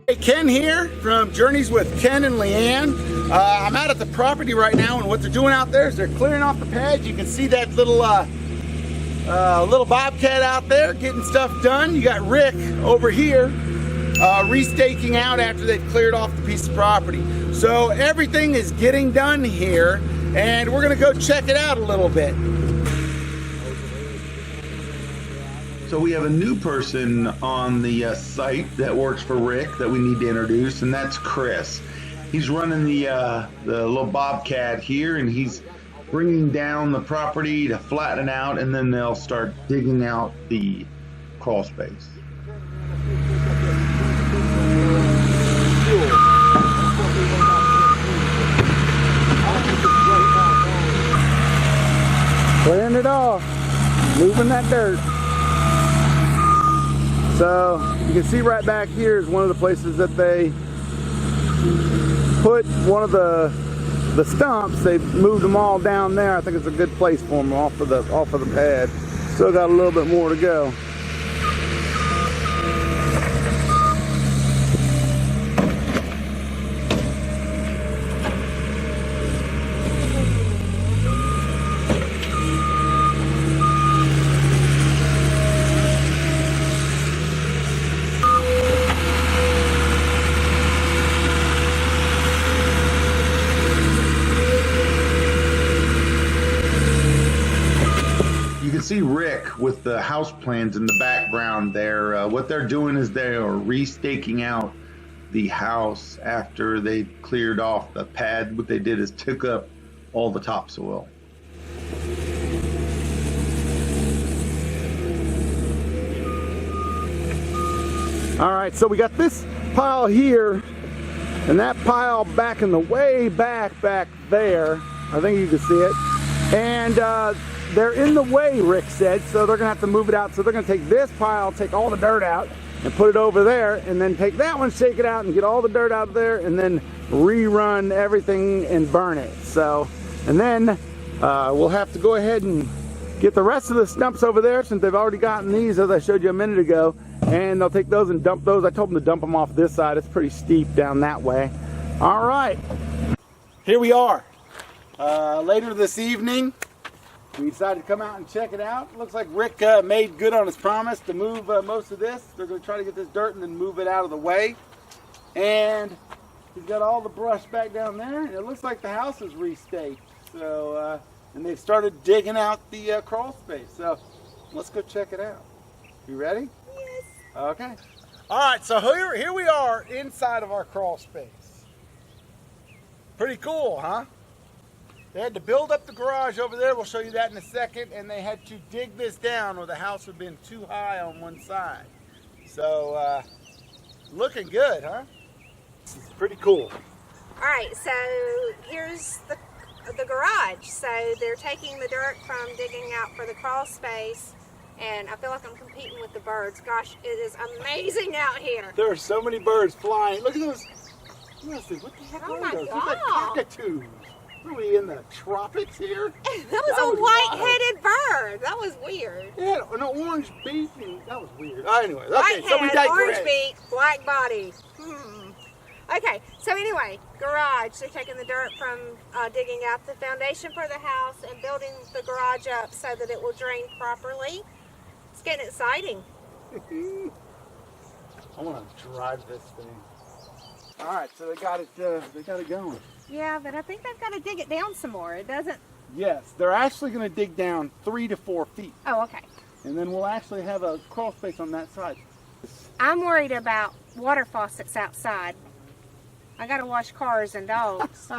Hey, Ken here from Journeys with Ken and Leanne. I'm out at the property right now, and what they're doing out there is they're clearing off the pads. You can see that little bobcat out there getting stuff done. You got Rick over here restaking out after they've cleared off the piece of property. So everything is getting done here, and we're gonna go check it out a little bit. So we have a new person on the site that works for Rick that we need to introduce, and that's Chris. He's running the little bobcat here, and he's bringing down the property to flatten it out, and then they'll start digging out the crawl space. Clearing it off, moving that dirt. So you can see right back here is one of the places that they put one of the stumps. They've moved them all down there. I think it's a good place for them off of the pad. Still got a little bit more to go. You can see Rick with the house plans in the background there. What they're doing is they are restaking out the house after they cleared off the pad. What they did is took up all the topsoil. All right, so we got this pile here, and that pile back in the way back there. I think you can see it. And they're in the way, Rick said, so they're gonna have to move it out. So they're gonna take this pile, take all the dirt out, and put it over there, and then take that one, shake it out, and get all the dirt out of there, and then rerun everything and burn it. So, and then we'll have to go ahead and get the rest of the stumps over there, since they've already gotten these, as I showed you a minute ago, and they'll take those and dump those. I told them to dump them off this side. It's pretty steep down that way. All right, here we are. Later this evening, we decided to come out and check it out. Looks like Rick made good on his promise to move most of this. They're going to try to get this dirt and then move it out of the way. And he's got all the brush back down there. And it looks like the house is restaked. So, and they've started digging out the crawl space. So let's go check it out. You ready? Yes. Okay. All right, so here we are inside of our crawl space. Pretty cool, huh? They had to build up the garage over there. We'll show you that in a second. And they had to dig this down, or the house would have been too high on one side. So, looking good, huh? This is pretty cool. All right, so here's the garage. So they're taking the dirt from digging out for the crawl space. And I feel like I'm competing with the birds. Gosh, it is amazing out here. There are so many birds flying. Look at those. What the heck are those? Those are like cockatoos. Are we in the tropics here? That was a white-headed bird. That was weird. Yeah, an orange beak. That was weird. Anyway, okay, White so we head, digress. orange beak, black body. Okay, so anyway, garage. They're taking the dirt from digging out the foundation for the house and building the garage up so that it will drain properly. It's getting exciting. I want to drive this thing. All right, so they got it going. Yeah, but I think they've got to dig it down some more. It doesn't. Yes, they're actually going to dig down 3 to 4 feet. Oh, okay. And then we'll actually have a crawl space on that side. I'm worried about water faucets outside. I got to wash cars and dogs.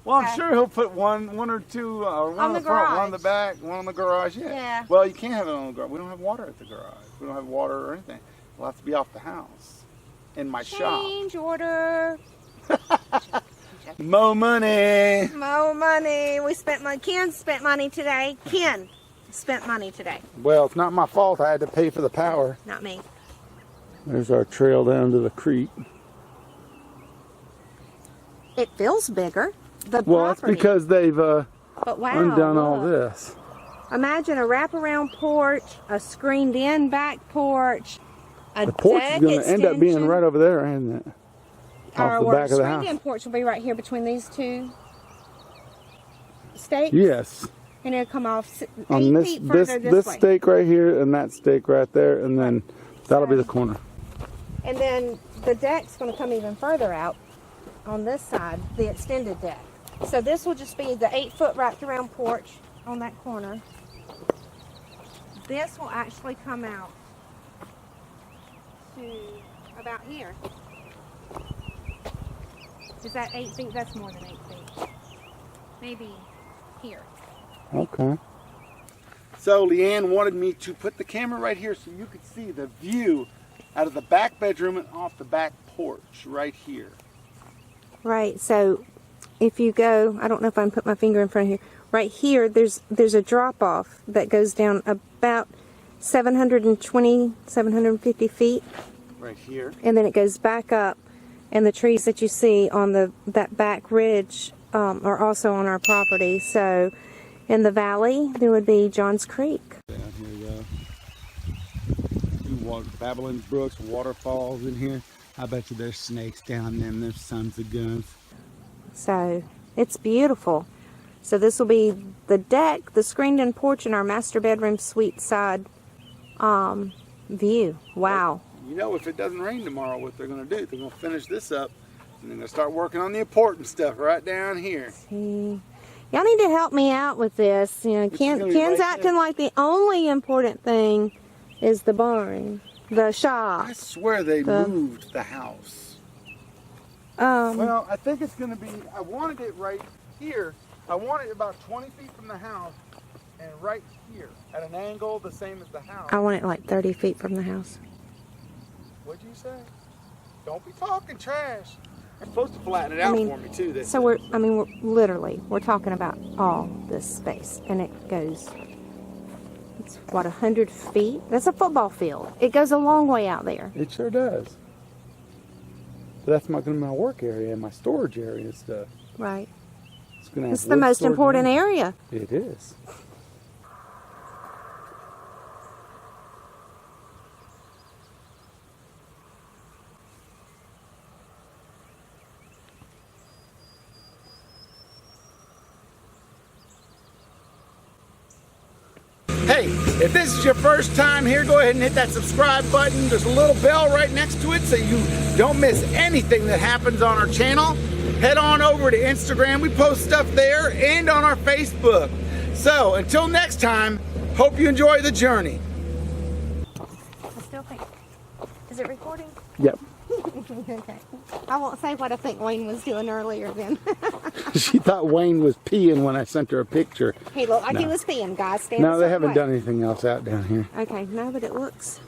Well, I'm sure he'll put one or two, one on the front, one on the back, one on the garage. Yeah. Well, you can't have it on the garage. We don't have water at the garage. We don't have water or anything. We'll have to be off the house. In my shop. Change order. Mo money. Mo money. We spent money. Ken spent money today. Ken spent money today. Well, it's not my fault. I had to pay for the power. Not me. There's our trail down to the creek. It feels bigger. Well, that's because they've but wow, undone all this. Imagine a wraparound porch, a screened-in back porch, a The porch is going to end up being right over there, isn't it? Off the back of the house. screened-in porch will be right here between these two stakes. Yes. And it'll come off 8 On this feet further this way. stake right here and that stake right there, and then that'll be the corner. And then the deck's going to come even further out on this side, the extended deck. So this will just be the 8-foot wrapped around porch on that corner. This will actually come out to about here. Is that 8 feet? That's more than 8 feet. Maybe here. Okay. So Leanne wanted me to put the camera right here so you could see the view out of the back bedroom and off the back porch right here. Right, so if you go, I don't know if I can put my finger in front of here, right here there's a drop off that goes down about 720, 750 feet. Right here. And then it goes back up, and the trees that you see on that back ridge are also on our property. So in the valley there would be Johns Creek. Down here we go. Babylon's Brooks, waterfalls in here. I bet you there's snakes down there and there's sons of guns. So it's beautiful. So this will be the deck, the screened-in porch, and our master bedroom suite side view. Wow. You know, if it doesn't rain tomorrow, what they're going to do, they're going to finish this up and then they'll start working on the important stuff right down here. See, y'all need to help me out with this. You know, Ken's acting like the only important thing is the barn, the shop. I swear they moved the house. Well, I think it's going to be, I wanted it right here. I want it about 20 feet from the house and right here at an angle the same as the house. I want it like 30 feet from the house. What'd you say? Don't be talking trash. You're supposed to flatten it out for me too. So we're talking about all this space, and it goes, it's what, 100 feet? That's a football field. It goes a long way out there. It sure does. But that's going to be my work area and my storage area and stuff. Right. It's the most important area. It is. Hey, if this is your first time here, go ahead and hit that subscribe button. There's a little bell right next to it so you don't miss anything that happens on our channel. Head on over to Instagram. We post stuff there and on our Facebook. So until next time, hope you enjoy the journey. I still think, is it recording? Yep. Okay. I won't say what I think Wayne was doing earlier then. She thought Wayne was peeing when I sent her a picture. He looked like he was peeing, guys. No, they haven't done anything else out down here. Okay, no, but it looks